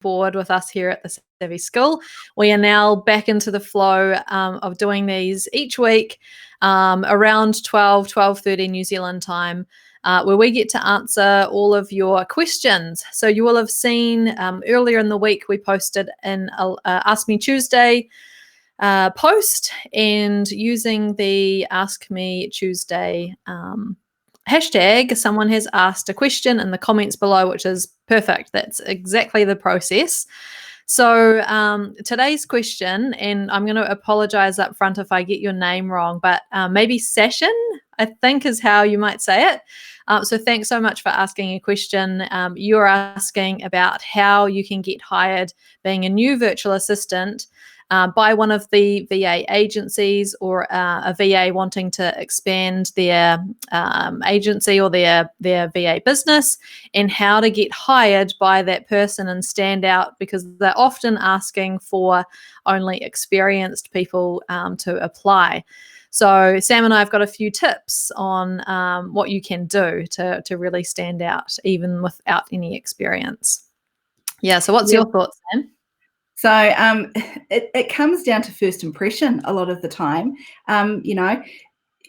board with us here at the Savvy School. We are now back into the flow of doing these each week around 12:30 New Zealand time, where we get to answer all of your questions. So you will have seen earlier in the week we posted an Ask Me Tuesday post, and using the Ask Me Tuesday hashtag, someone has asked a question in the comments below, which is perfect. That's exactly the process. So today's question, and I'm going to apologize up front if I get your name wrong, but maybe Session, I think is how you might say it. So thanks so much for asking a question. You're asking about how you can get hired being a new virtual assistant by one of the VA agencies, or a VA wanting to expand their agency or their VA business, and how to get hired by that person and stand out, because they're often asking for only experienced people to apply. So Sam and I have got a few tips on what you can do to really stand out even without any experience. Yeah, so what's your thoughts, Sam? So it comes down to first impression a lot of the time.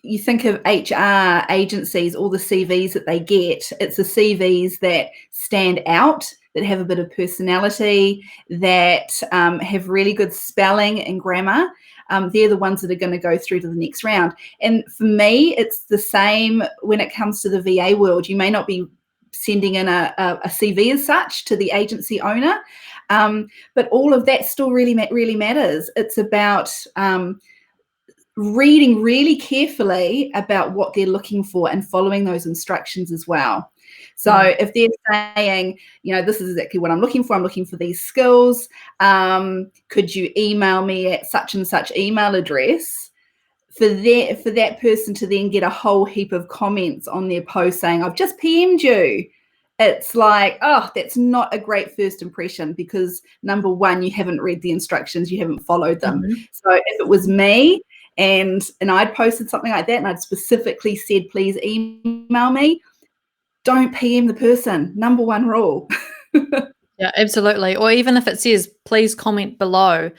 You think of HR agencies, all the CVs that they get, it's the CVs that stand out, that have a bit of personality, that have really good spelling and grammar. They're the ones that are going to go through to the next round. And for me, it's the same when it comes to the VA world. You may not be sending in a CV as such to the agency owner, but all of that still really matters. It's about reading really carefully about what they're looking for and following those instructions as well. So if they're saying, this is exactly what I'm looking for these skills, could you email me at such and such email address? For that person to then get a whole heap of comments on their post saying, I've just PM'd you. It's like, oh, that's not a great first impression, because number one, you haven't read the instructions, you haven't followed them. So if it was me and I'd posted something like that and I'd specifically said, please email me, don't PM the person. Number one rule. Yeah, absolutely. Or even if it says, please comment below,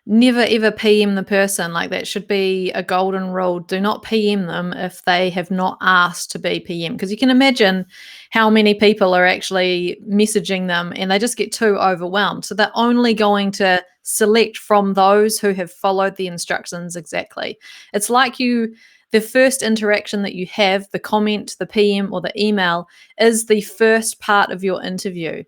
never ever PM the person. Like, that should be a golden rule. Do not PM them if they have not asked to be PM, because you can imagine how many people are actually messaging them and they just get too overwhelmed. So they're only going to select from those who have followed the instructions exactly. It's like the first interaction that you have, the comment, the PM, or the email, is the first part of your interview.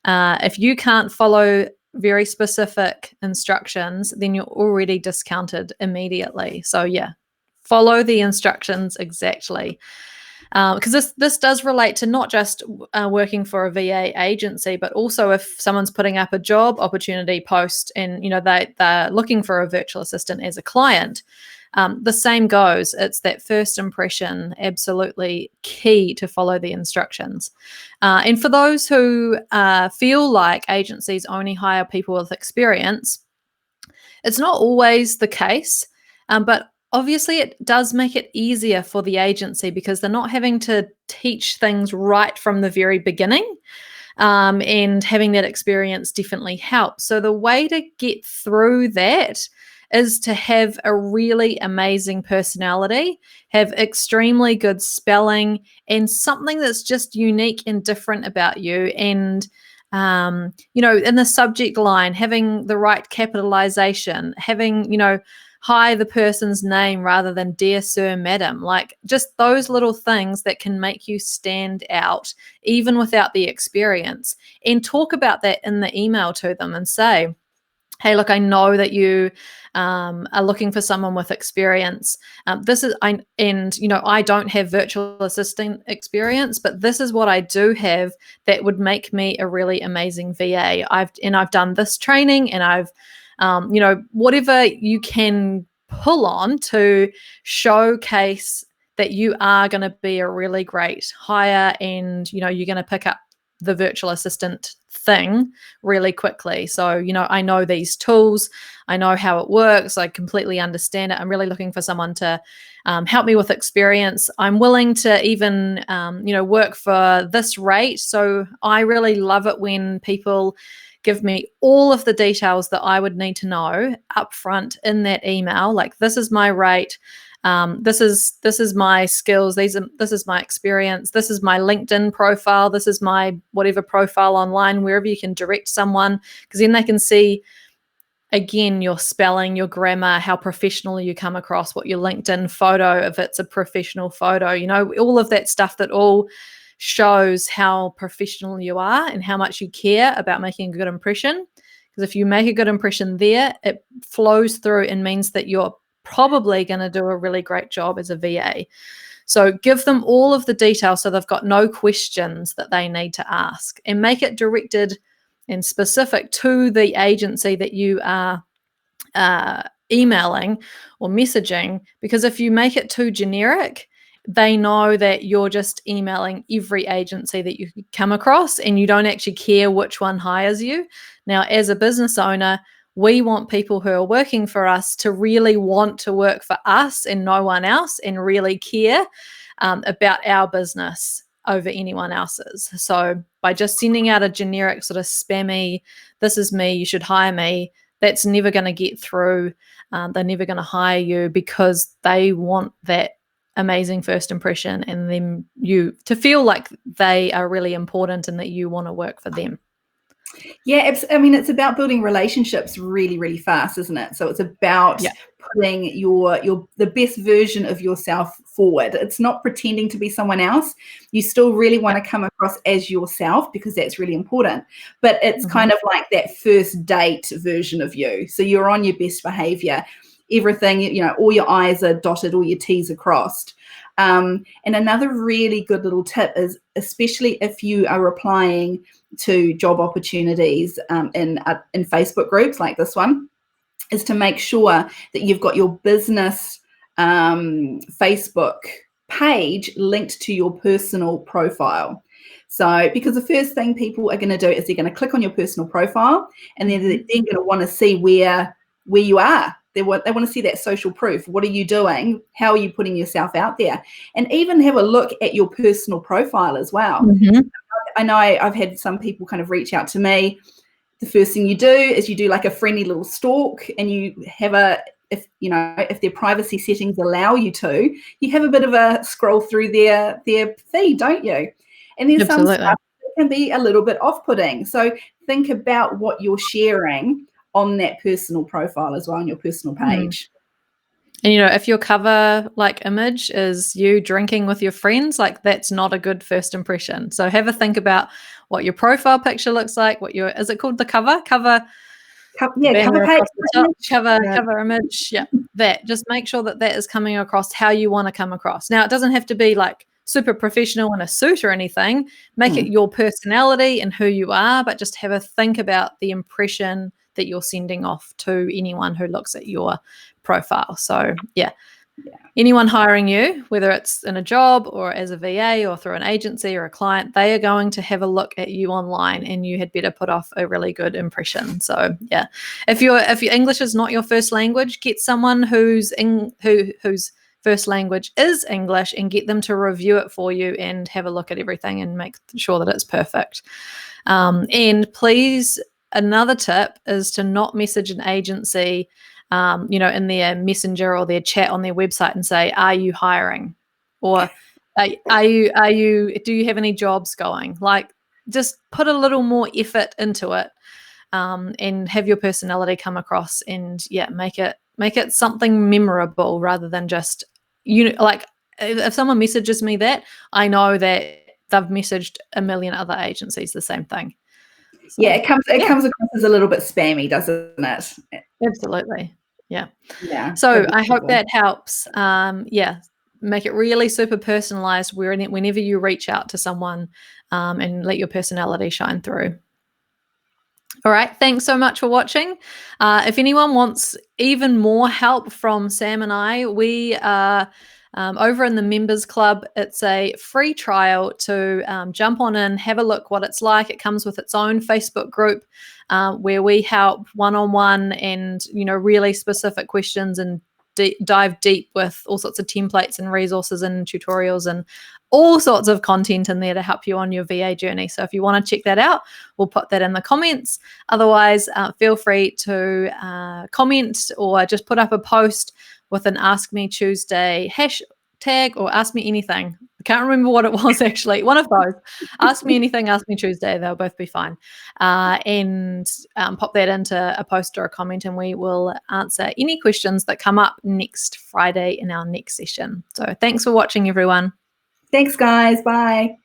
If you can't follow very specific instructions, then you're already discounted immediately. So yeah, follow the instructions exactly. Because this does relate to not just working for a VA agency, but also if someone's putting up a job opportunity post and they're looking for a virtual assistant as a client. The same goes. It's that first impression, absolutely key to follow the instructions. And for those who feel like agencies only hire people with experience, it's not always the case, but obviously it does make it easier for the agency, because they're not having to teach things right from the very beginning. And having that experience definitely helps. So the way to get through that is to have a really amazing personality, have extremely good spelling, and something that's just unique and different about you. And, in the subject line, having the right capitalization, having, hi the person's name rather than dear sir, madam, like just those little things that can make you stand out even without the experience. And talk about that in the email to them and say, hey, look, I know that you are looking for someone with experience. I don't have virtual assistant experience, but this is what I do have that would make me a really amazing VA. I've done this training, and I've, whatever you can pull on to showcase that you are going to be a really great hire, and you're going to pick up the virtual assistant thing really quickly. So, I know these tools, I know how it works, I completely understand it. I'm really looking for someone to help me with experience. I'm willing to even, work for this rate. So I really love it when people give me all of the details that I would need to know up front in that email. Like, this is my rate. This is my skills. This is my experience. This is my LinkedIn profile. This is my whatever profile online, wherever you can direct someone, because then they can see, again, your spelling, your grammar, how professional you come across, what your LinkedIn photo, if it's a professional photo, all of that stuff that all shows how professional you are and how much you care about making a good impression. Because if you make a good impression there, it flows through and means that you're probably going to do a really great job as a VA. So give them all of the details so they've got no questions that they need to ask, and make it directed and specific to the agency that you are emailing or messaging. Because if you make it too generic, they know that you're just emailing every agency that you come across and you don't actually care which one hires you. Now, as a business owner, we want people who are working for us to really want to work for us and no one else, and really care about our business over anyone else's. So by just sending out a generic sort of spammy, this is me, you should hire me, that's never going to get through. They're never going to hire you, because they want that amazing first impression and then you to feel like they are really important and that you want to work for them. Yeah, it's about building relationships really, really fast, isn't it? So it's about putting the best version of yourself forward. It's not pretending to be someone else. You still really want to come across as yourself, because that's really important. But it's kind of like that first date version of you. So you're on your best behavior. Everything, all your I's are dotted, all your T's are crossed. And another really good little tip is, especially if you are applying to job opportunities in Facebook groups like this one, is to make sure that you've got your business Facebook page linked to your personal profile. So, because the first thing people are going to do is they're going to click on your personal profile, and then they're going to want to see where you are. They want to see that social proof. What are you doing? How are you putting yourself out there? And even have a look at your personal profile as well. I know I've had some people kind of reach out to me. The first thing you do is you do like a friendly little stalk, and you have if their privacy settings allow you to, you have a bit of a scroll through their feed, don't you? And there's some stuff that can be a little bit off-putting. So think about what you're sharing on that personal profile as well, on your personal page. And if your cover image is you drinking with your friends, that's not a good first impression. So have a think about what your profile picture looks like, is it called the cover page, cover image. Yeah, that. Just make sure that is coming across how you want to come across. Now, it doesn't have to be super professional in a suit or anything. Make it your personality and who you are, but just have a think about the impression that you're sending off to anyone who looks at your profile. So anyone hiring you, whether it's in a job or as a VA or through an agency or a client, they are going to have a look at you online, and you had better put off a really good impression. So if your English is not your first language, get someone whose first language is English and get them to review it for you and have a look at everything and make sure that it's perfect. And please, another tip is to not message an agency, in their messenger or their chat on their website and say, "Are you hiring?" Or "Are you? Do you have any jobs going?" Just put a little more effort into it, and have your personality come across, and make it something memorable rather than just if someone messages me that, I know that they've messaged a million other agencies the same thing. So, it comes across as a little bit spammy, doesn't it? Absolutely. Yeah. So I hope that helps. Make it really super personalized whenever you reach out to someone, and let your personality shine through. All right. Thanks so much for watching. If anyone wants even more help from Sam and I, we are over in the Members Club. It's a free trial to jump on in, have a look what it's like. It comes with its own Facebook group where we help one-on-one and, really specific questions and dive deep with all sorts of templates and resources and tutorials and all sorts of content in there to help you on your VA journey. So if you want to check that out, we'll put that in the comments. Otherwise, feel free to comment or just put up a post with an Ask Me Tuesday hashtag or Ask Me Anything. I can't remember what it was actually. One of those. Ask Me Anything, Ask Me Tuesday. They'll both be fine. And pop that into a post or a comment, and we will answer any questions that come up next Friday in our next session. So thanks for watching, everyone. Thanks, guys. Bye.